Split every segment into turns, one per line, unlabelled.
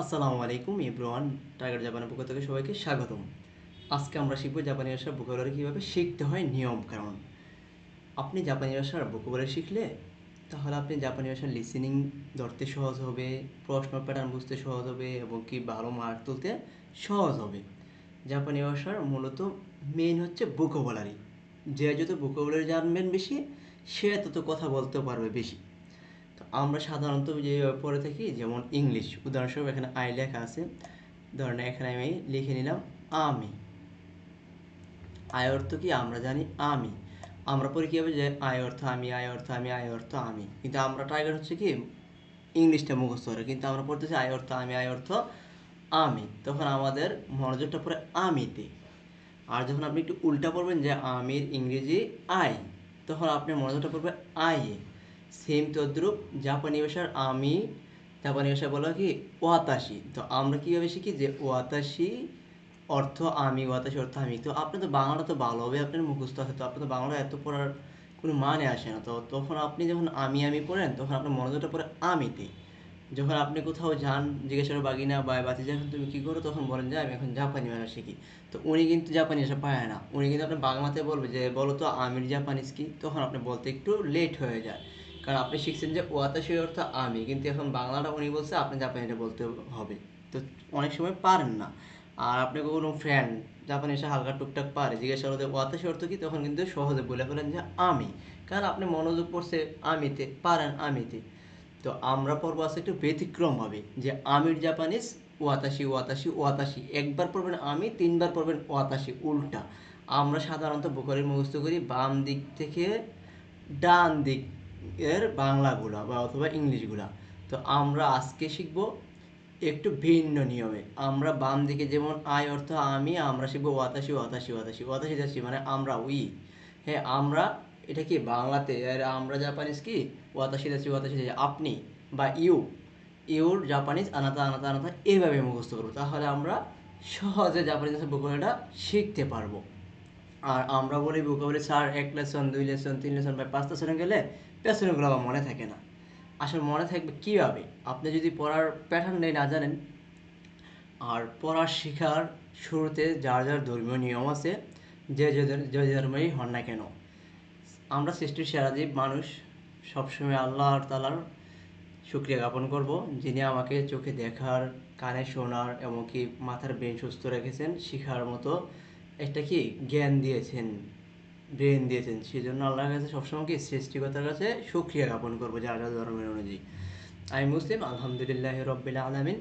আসসালামু আলাইকুম everyone. Tiger জাপানের পক্ষ থেকে সবাইকে স্বাগতম। আজকে আমরা শিখব জাপানি ভাষার ভোকাবুলারি কীভাবে শিখতে হয় নিয়ম কারণ। আপনি জাপানি ভাষার ভোকাবুলারি শিখলে তাহলে আপনি জাপানি ভাষার লিসেনিং ধরতে সহজ হবে, প্রশ্ন প্যাটার্ন বুঝতে সহজ হবে এবং কি ভালো মার্ক তুলতে সহজ হবে। জাপানি ভাষার মূলত মেইন হচ্ছে ভোকাবুলারি। যে যত ভোকাবুলারি জানবেন বেশি, সে তত কথা বলতে পারবে বেশি। তো আমরা সাধারণত যে পড়ে থাকি, যেমন ইংলিশ, উদাহরণস্বরূপ এখানে আই লেখা আছে, ধরেন এখানে আমি লিখে নিলাম আমি। আই অর্থ কি আমরা জানি আমি। আমরা পড়ি কীভাবে যে আই অর্থ আমি, আই অর্থ আমি, আই অর্থ আমি। কিন্তু আমরা টার্গেট হচ্ছে কি ইংলিশটা মুখস্থ করে, কিন্তু আমরা পড়তেছি আই অর্থ আমি, আই অর্থ আমি। তখন আমাদের মনোযোগটা পড়ে আমিতে। আর যখন আপনি একটু উল্টা পড়বেন যে আমির ইংরেজি আই, তখন আপনার মনোযোগটা পড়বে আইয়ে। সেম তদ্রুপ জাপানি ভাষার আমি, জাপানি ভাষায় বলা কি ওয়াতাশি। তো আমরা কীভাবে শিখি যে ওয়াতাশি অর্থ আমি, ওয়াতাশি অর্থ আমি। তো আপনার তো বাংলাটা তো ভালোভাবে আপনার মুখস্থ আছে, তো আপনার তো বাংলা এত পড়ার কোনো মানে আসে না। তো তখন আপনি যখন আমি পড়েন, তখন আপনার মনোযোগটা পড়ে আমিতে। যখন আপনি কোথাও যান, জিজ্ঞাসা করো বাগিনা বা বাতি যখন তুমি কী করো, তখন বলেন যে আমি এখন জাপানি ভাষা শিখি। তো উনি কিন্তু জাপানি ভাষা পায় না, উনি কিন্তু আপনার বাংলাতে বলবে যে বলো তো আমির জাপানিজ কি। তখন আপনি বলতে একটু লেট হয়ে যায়, কারণ আপনি শিখছেন যে ওয়াতাশি অর্থ আমি, কিন্তু এখন বাংলাটা উনি বলছে, আপনি জাপানিটা বলতে হবে। তো অনেক সময় পারেন না। আর আপনি কোনো ফ্রেন্ড জাপানি ভাষা হালকা টুকটাক পারে, জিজ্ঞাসা করতে ওয়াতাশি অর্থ কি, তখন কিন্তু সহজে বলে ফেলেন যে আমি, কারণ আপনি মনোযোগ পড়ছে আমিতে, পারেন আমিতে। তো আমরা পড়বো আছে একটু ব্যতিক্রমভাবে, যে আমির জাপানিজ ওয়াতাশি ওয়াতাশি ওয়াতাশি। একবার পড়বেন আমি, তিনবার পড়বেন ওয়াতাশি, উল্টা। আমরা সাধারণত ভোকাবুলারি মুখস্থ করি বাম দিক থেকে ডান দিক এর বাংলাগুলা বা অথবা ইংলিশগুলা। তো আমরা আজকে শিখব একটু ভিন্ন নিয়মে। আমরা বাম দিকে যেমন আই অর্থ আমি, আমরা শিখবো ওয়াতাশি ওয়াতাশি ওয়াতাশি ওয়াতাশি যাচ্ছি, মানে আমরা উই। হ্যাঁ আমরা, এটা কি বাংলাতে, আর আমরা জাপানিজ কি ওয়াতাশি যাচ্ছি ওয়াতাশি যাচ্ছি আপনি, বা ইউ, ইউর জাপানিজ আনাতা আনাতা আনাতা, এইভাবে মুখস্থ করবো। তাহলে আমরা সহজে জাপানিজ ভোকাবুলারিটা শিখতে পারবো। আর আমরা বলি vocabulary sir 1 lesson 2 lesson 3 lesson বা 5 লেসনে গেলে পেছনেগুলো আবার মনে থাকে না। আসলে মনে থাকবে কীভাবে, আপনি যদি পড়ার প্যাটার্নটাই না জানেন। আর পড়া শেখার শুরুতে যার যার ধর্মীয় নিয়ম আছে, যে ধর্মেরই হন না কেন, আমরা সৃষ্টির সেরা জীব মানুষ, সবসময় আল্লাহ তাআলার শুকরিয়া জ্ঞাপন করব, যিনি আমাকে চোখে দেখার, কানে শোনার, এমনকি মাথার ব্রেন সুস্থ রেখেছেন, শেখার মতো একটা কি জ্ঞান দিয়েছেন, ব্রেন দিয়েছেন। সেই জন্য আল্লাহর কাছে সবসময় কি সৃষ্টিকর্তার কাছে শুকরিয়া জ্ঞাপন করবো যার যার ধর্মের অনুযায়ী। আমি মুসলিম, আলহামদুলিল্লাহ রব্বিল আলামিন।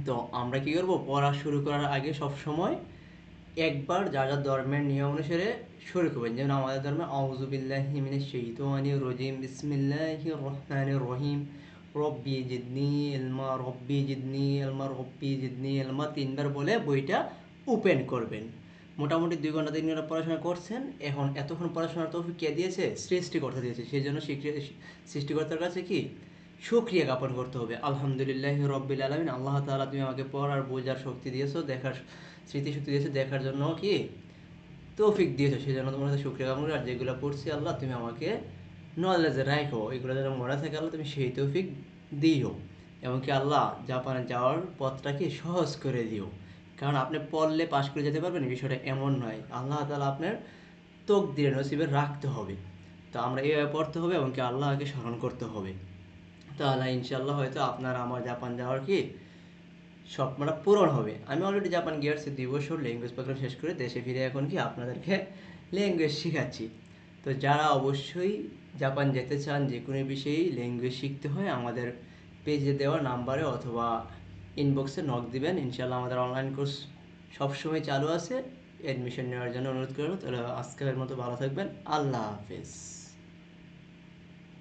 তো আমরা কি করব, পড়া শুরু করার আগে সবসময় একবার যার যার ধর্মের নিয়ম অনুসারে শুরু করবেন। যেমন আমাদের ধর্মে আউযু বিল্লাহি মিনাশ শাইতানির রাজিম, বিসমিল্লাহির রহমানির রহিম, রব্বি জিদনি ইলমা, রব্বি জিদনি ইলমা, রব্বি জিদনি ইলমা, তিনবার বলে বইটা ওপেন করবেন। মোটামুটি 2 ঘন্টা 3 ঘন্টা পড়াশোনা করছেন, এখন এতক্ষণ পড়াশোনার তৌফিক কে দিয়েছে? সৃষ্টিকর্তা দিয়েছে। সেই জন্য সৃষ্টিকর্তার কাছে কি শুকরিয়া জ্ঞাপন করতে হবে। আলহামদুলিল্লাহ রব্বিল আলামিন, আল্লাহ তাআলা তুমি আমাকে পড়ার বোঝার শক্তি দিয়েছো, দেখার স্মৃতিশক্তি দিয়েছো, দেখার জন্য কি তৌফিক দিয়েছো, সেই জন্য তোমার কাছে শুকরিয়া জ্ঞাপন করি। আর যেগুলো পড়ছি আল্লাহ তুমি আমাকে নলেজে রাখো, এগুলো যেন মনে থাকে আল্লাহ, তুমি সেই তৌফিক দিও। এমনকি আল্লাহ জাপানে যাওয়ার পথটাকে সহজ করে দিও, কারণ আপনি পড়লে পাশ করে যেতে পারবেন বিষয়টা এমন নয়। আল্লাহ তাআলা আপনার তকদিরে নসিবে রাখতে হবে। তো আমরা এইভাবে পড়তে হবে এবং কি আল্লাহকে স্মরণ করতে হবে। তাহলে ইনশাল্লাহ হয়তো আপনার আমার জাপান যাওয়ার কি স্বপ্নটা পূরণ হবে। আমি অলরেডি জাপান গিয়েছি 2 বছর, ল্যাঙ্গুয়েজ প্রোগ্রাম শেষ করে দেশে ফিরে এখন কি আপনাদেরকে ল্যাঙ্গুয়েজ শেখাচ্ছি। তো যারা অবশ্যই জাপান যেতে চান, যে কোনো বিষয়েই ল্যাঙ্গুয়েজ শিখতে হয়, আমাদের পেজে দেওয়া নাম্বারে অথবা ইনবক্সে নক দিবেন। ইনশাল্লাহ আমাদের অনলাইন কোর্স সবসময় চালু আছে, অ্যাডমিশন নেওয়ার জন্য অনুরোধ করব। তাহলে আজকের মতো ভালো থাকবেন, আল্লাহ হাফেজ।